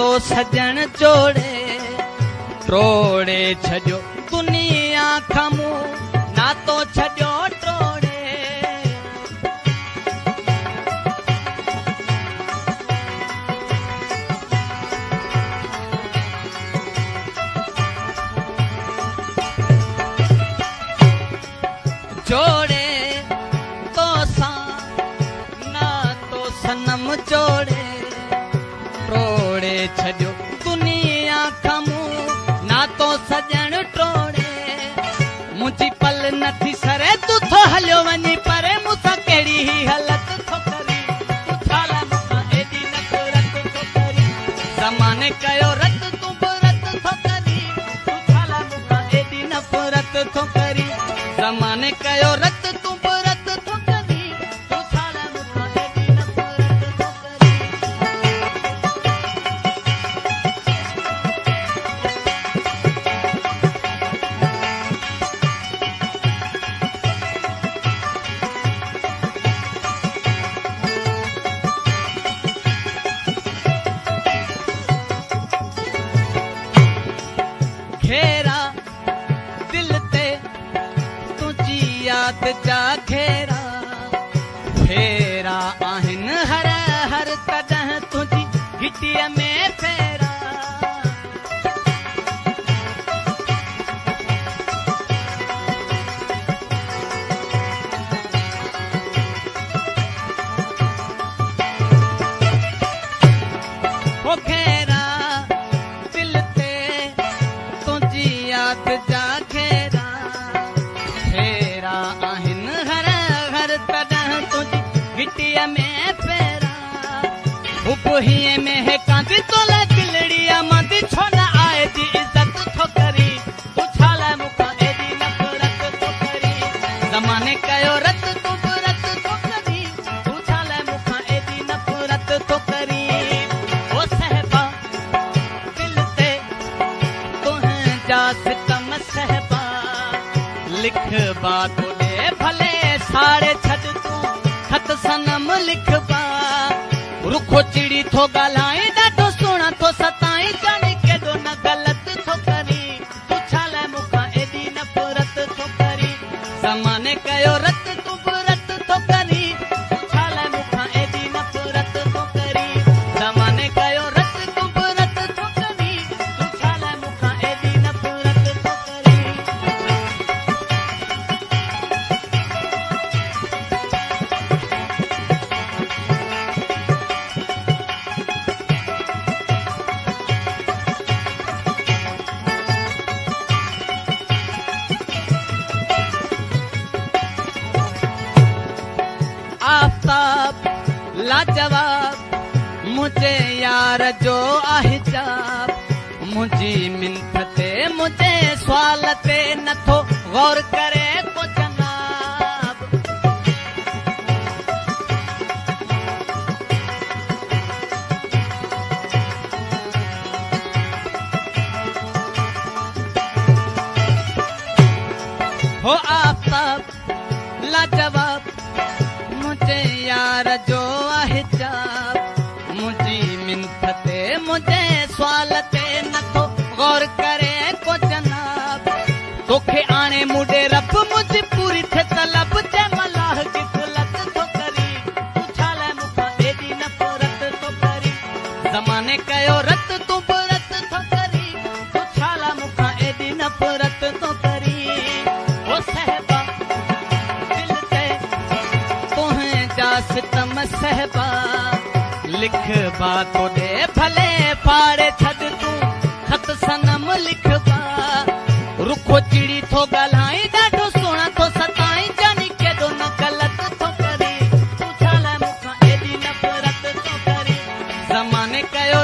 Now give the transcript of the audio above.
तो सजन जोड़े ट्रोड़े छजो दुनिया खामू ना तो छजो ट्रोड़े जोड़े तो सा ना तो सनम जोड़े ट्रोड़े छजो दुनिया खामू ना तो सजन ट्रोड़े मुझी पल नथी सरे तू थो हलियो वनी परे मुसा केड़ी ही हालत थो करी तू छाला मुसा एडी नफरत थो करी ज़माने कयो रत तू बरत थो करी तू छाला मुसा एडी नफरत थो करी ज़माने कयो रत तू बरत थो करी तू छाला मुसा एडी नफरत थो करी घेरा दिल ते तुझी याद जा घेरा फेरा आहिन हर हर कदह तुझी घिटिया में फेरा ओ घेरा दिल ते तुझी याद जा घेरा फेरा आहिन हर हर तॾहिं तुझी घिटिया में फेरा हुबहीअ में है कांदी तोला दिलड़िया मांदी छो न आए जी इज्जत थो करी तू छाला मुखा एडी नफरत थो करी ज़माने कयो रत तू बरत थो करी तू छाला मुखा एडी नफरत थो करी ओ सहबा दिल ते तुंहिंजा सितम सहबा लिखबा तोॾे भले साड़े छॾ तूं खत सनम लिखबा रुखो चिड़ी थो ॻाल्हाए ॾाढो सुहिणा थो सताई जाने केॾो न ग़लति थो करी तू छाला मूंखां एॾी नफ़रत थो करी ज़माने कयो रत तू बरत थो करी तू छाला मूंखां एॾी नफ़रत थो करी ज़माने कयो रत तू बरत थो करी तू छाला मूंखां एॾी नफ़रत थो करी आफ़ताब लाजवाब मुझे यार जो अहिजाब मुझी मिनत ते मुझे सवाल ते नथो गौर करे को जनाब हो आफ़ताब लाजवाब मुझे यार जो अहिजाब मुझी मिनत ते मुझे सवाल ते नथो गौर करे को जनाब तोखे आणे मुडे रब मुझी पूरी थे तलब ते मलाह गिफलत थो करी तू छाला मूंखां एडी नफ़रत थो करी ज़माने कयो रत तू बरत थो करी तू छाला मूंखां एडी नफ़रत थो करी ओ सहबा दिल ते तुंहिंजा सितम सहबा लिखबा तोॾे भले फाड़े छॾ तूं खत सनम लिखबा रुखो चिड़ी थो ॻाल्हाए ॾाढो सुहिणा थो सताई जानी केॾो न ग़लति थो करी तू छाला मूंखां एॾी नफ़रत थो करी ज़माने कयो